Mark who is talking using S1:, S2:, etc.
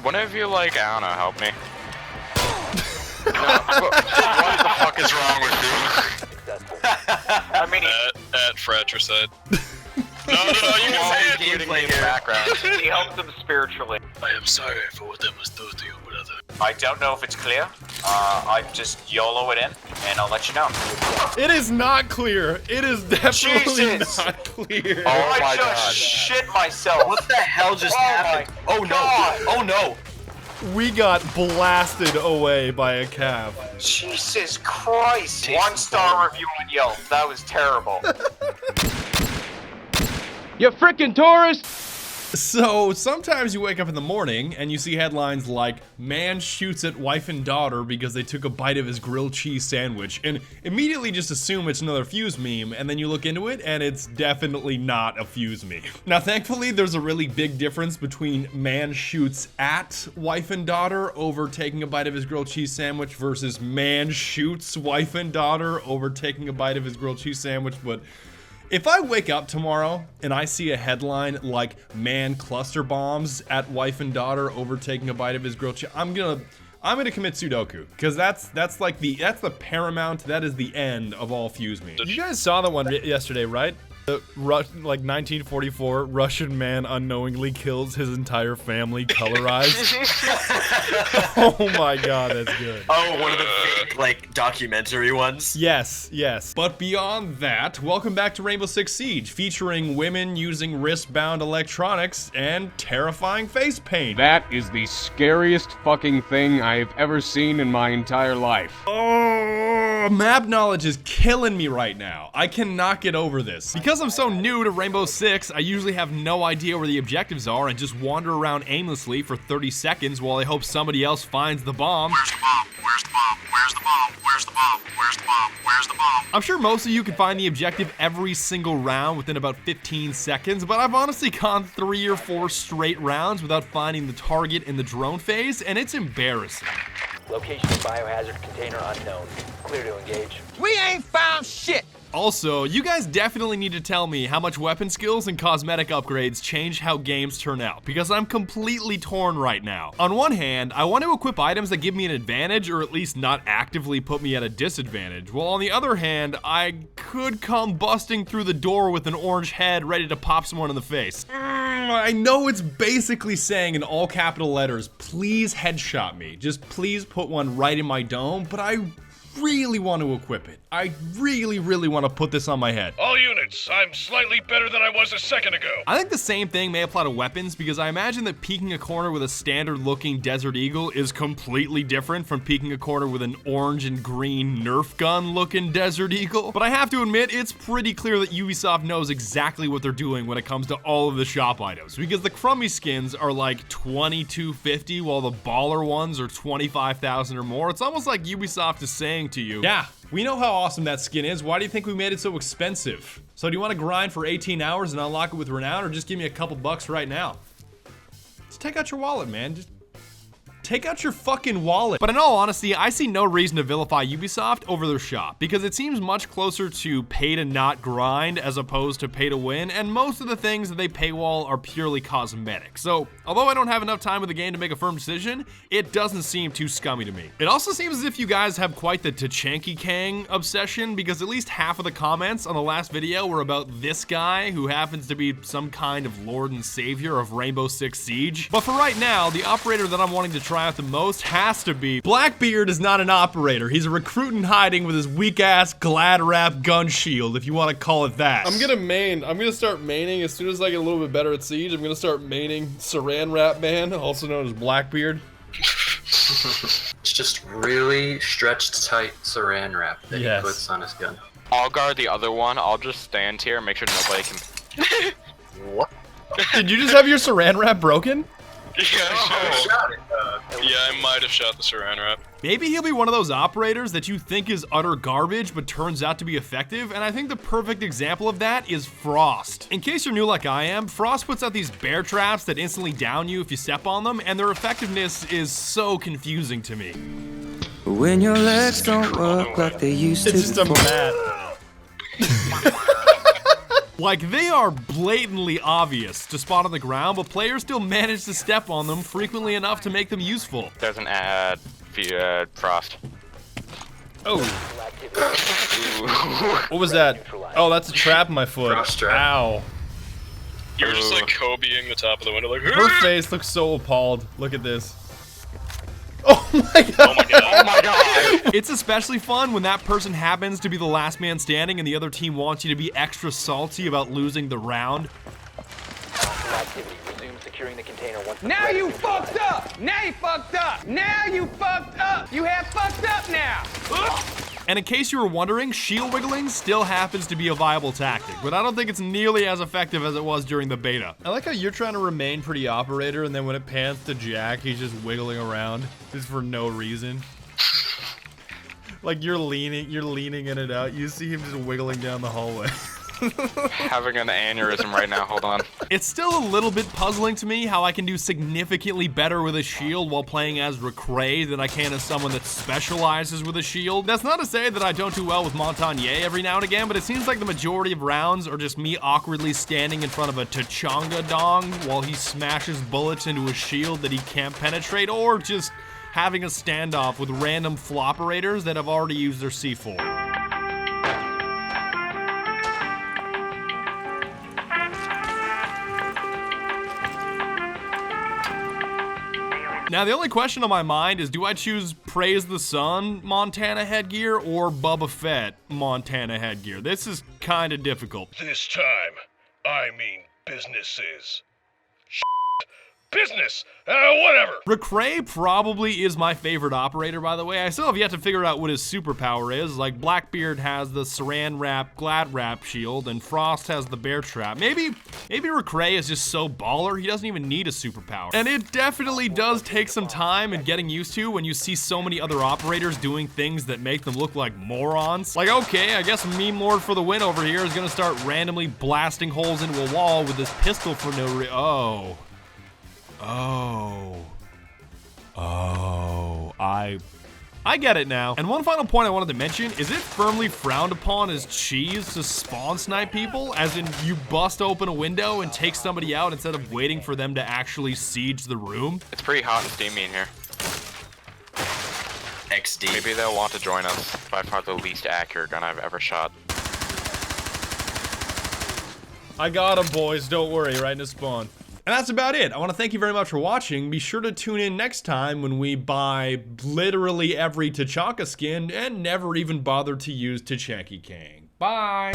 S1: one of you, like, I don't know, help me? What the fuck is wrong with you? I mean, at fratricide. No, you can say it in the background.
S2: He helped them spiritually.
S1: I am sorry for what I was doing to you, brother.
S2: I don't know if it's clear. I just YOLO it in, and I'll let you know.
S3: It is not clear. It is definitely
S2: Jesus.
S3: not clear.
S1: Oh my
S2: I just
S1: God.
S2: shit myself.
S1: What the hell just happened?
S2: Oh
S1: no!
S2: God.
S1: Oh no!
S3: We got blasted away by a cab.
S2: Jesus Christ. 1-star review on Yelp. That was terrible.
S4: You frickin' tourist!
S3: So sometimes you wake up in the morning and you see headlines like man shoots at wife and daughter because they took a bite of his grilled cheese sandwich, and immediately just assume it's another Fuse meme, and then you look into it and it's definitely not a Fuse meme. Now thankfully there's a really big difference between man shoots at wife and daughter over taking a bite of his grilled cheese sandwich versus man shoots wife and daughter over taking a bite of his grilled cheese sandwich. But if I wake up tomorrow and I see a headline like man cluster bombs at wife and daughter over taking a bite of his grilled cheese, I'm gonna commit Sudoku, because that's the paramount, that is the end of all Fuse memes. You guys saw the one yesterday, right? The like 1944 Russian man unknowingly kills his entire family colorized. Oh my God, that's good.
S5: Oh, one of the fake, like, documentary ones?
S3: Yes, yes. But beyond that, welcome back to Rainbow Six Siege, featuring women using wrist-bound electronics and terrifying face paint.
S4: That is the scariest fucking thing I've ever seen in my entire life.
S3: Oh, map knowledge is killing me right now. I cannot get over this. Because I'm so new to Rainbow Six, I usually have no idea where the objectives are and just wander around aimlessly for 30 seconds while I hope somebody else finds the bomb.
S1: Where's the bomb? Where's the bomb? Where's the bomb? Where's the bomb? Where's the bomb? Where's the bomb?
S3: I'm sure most of you can find the objective every single round within about 15 seconds, but I've honestly gone 3 or 4 straight rounds without finding the target in the drone phase, and it's embarrassing.
S6: Location of biohazard container unknown. Clear to engage.
S4: We ain't found shit!
S3: Also, you guys definitely need to tell me how much weapon skills and cosmetic upgrades change how games turn out, because I'm completely torn right now. On one hand, I want to equip items that give me an advantage, or at least not actively put me at a disadvantage, while on the other hand, I could come busting through the door with an orange head ready to pop someone in the face. I know it's basically saying in all capital letters, please headshot me, just please put one right in my dome, but I really want to equip it. I really want to put this on my head.
S7: All units, I'm slightly better than I was a second ago.
S3: I think the same thing may apply to weapons, because I imagine that peeking a corner with a standard looking Desert Eagle is completely different from peeking a corner with an orange and green Nerf gun looking Desert Eagle. But I have to admit, it's pretty clear that Ubisoft knows exactly what they're doing when it comes to all of the shop items, because the crummy skins are like $22.50 while the baller ones are $25,000 or more. It's almost like Ubisoft is saying to you, yeah, we know how awesome that skin is. Why do you think we made it so expensive? So do you want to grind for 18 hours and unlock it with Renown, or just give me a couple bucks right now? Just take out your wallet, man. Just take out your fucking wallet. But in all honesty, I see no reason to vilify Ubisoft over their shop, because it seems much closer to pay to not grind as opposed to pay to win, and most of the things that they paywall are purely cosmetic. So, although I don't have enough time with the game to make a firm decision, it doesn't seem too scummy to me. It also seems as if you guys have quite the Tachanky Kang obsession, because at least half of the comments on the last video were about this guy, who happens to be some kind of lord and savior of Rainbow Six Siege. But for right now, the operator that I'm wanting to try out the most has to be Blackbeard. Is not an operator. He's a recruit in hiding with his weak-ass glad wrap gun shield, if you want to call it that.
S8: I'm gonna start maining as soon as I get a little bit better at Siege. I'm gonna start maining Saran Wrap Man, also known as Blackbeard.
S9: It's just really stretched tight Saran wrap that he puts on his gun.
S1: I'll guard the other one. I'll just stand here and make sure nobody can.
S9: What?
S3: Did you just have your Saran Wrap broken?
S1: Yeah,
S9: I shot it.
S1: Yeah, I might have shot the Saran Wrap.
S3: Maybe he'll be one of those operators that you think is utter garbage but turns out to be effective, and I think the perfect example of that is Frost. In case you're new like I am, Frost puts out these bear traps that instantly down you if you step on them, and their effectiveness is so confusing to me.
S10: When your legs don't work like they used to.
S3: It's just a mat. Like, they are blatantly obvious to spot on the ground, but players still manage to step on them frequently enough to make them useful.
S1: There's an ad via Frost.
S8: Oh. What was that? Oh, that's a trap in my foot.
S9: Frost trap.
S8: Ow.
S1: You were just like Kobeing the top of the window, like.
S8: Her face looks so appalled. Look at this. Oh my god.
S1: Oh my god. Oh my god.
S3: It's especially fun when that person happens to be the last man standing and the other team wants you to be extra salty about losing the round.
S6: Securing the container once
S11: Now you fucked up! Now you fucked up! Now you fucked up! You have fucked up now!
S3: And in case you were wondering, shield wiggling still happens to be a viable tactic, but I don't think it's nearly as effective as it was during the beta.
S8: I like how you're trying to remain pretty operator, and then when it pans to Jack, he's just wiggling around, just for no reason. Like you're leaning in and out. You see him just wiggling down the hallway.
S1: Having an aneurysm right now, hold on.
S3: It's still a little bit puzzling to me how I can do significantly better with a shield while playing as Recray than I can as someone that specializes with a shield. That's not to say that I don't do well with Montagnier every now and again, but it seems like the majority of rounds are just me awkwardly standing in front of a Tachanga dong while he smashes bullets into a shield that he can't penetrate, or just having a standoff with random floperators that have already used their C4. Now, the only question on my mind is, do I choose Praise the Sun Montana headgear or Boba Fett Montana headgear? This is kind of difficult.
S7: This time, I mean businesses. Business! Whatever!
S3: Recray probably is my favorite operator, by the way. I still have yet to figure out what his superpower is. Like, Blackbeard has the Saran Wrap Glad Wrap shield, and Frost has the Bear Trap. Maybe Recray is just so baller, he doesn't even need a superpower. And it definitely does take some time and getting used to when you see so many other operators doing things that make them look like morons. Like, okay, I guess Meme Lord for the win over here is gonna start randomly blasting holes into a wall with this pistol for no reason. I get it now. And one final point I wanted to mention is it firmly frowned upon as cheese to spawn snipe people, as in you bust open a window and take somebody out instead of waiting for them to actually siege the room.
S1: It's pretty hot and steamy in here.
S5: XD.
S1: Maybe they'll want to join us. By far the least accurate gun I've ever shot.
S8: I got him, boys. Don't worry, right into spawn.
S3: And that's about it. I want to thank you very much for watching. Be sure to tune in next time when we buy literally every Tachanka skin and never even bother to use Tachanki Kang. Bye!